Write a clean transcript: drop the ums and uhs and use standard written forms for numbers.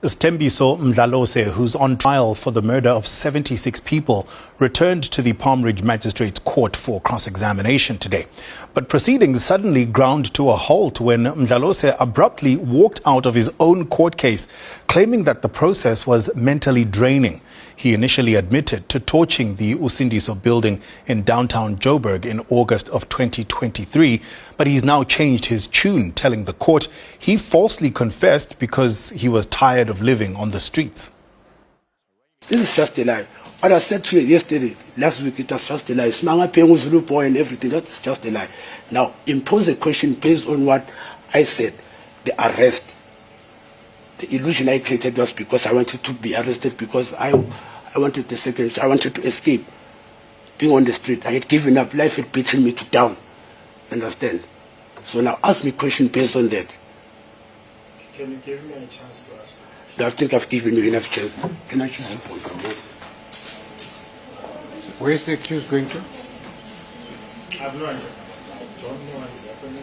Stembiso Mdlalose, who's on trial for the murder of 76 people, returned to the Palm Ridge Magistrates Court for cross-examination today. But proceedings suddenly ground to a halt when Mdlalose abruptly walked out of his own court case, claiming that the process was mentally draining. He initially admitted to torching the Usindiso building in downtown Joburg in August of 2023, but he's now changed his tune, telling the court he falsely confessed because he was tired of living on the streets. This is just a lie. What I said to you yesterday, last week, it was just a lie. Smanga Pengu Zulu boy and everything, that's just a lie. Now, impose a question based on what I said. The arrest. The illusion I created was because I wanted to be arrested, because I wanted the second, I wanted to escape. Being on the street, I had given up. Life had beaten me to down. Understand? So now ask me a question based on that. Can you give me a chance to ask? I think I've given you enough chance. Can I choose one from both? Where is the accused going to? I have no idea. I don't know what is happening.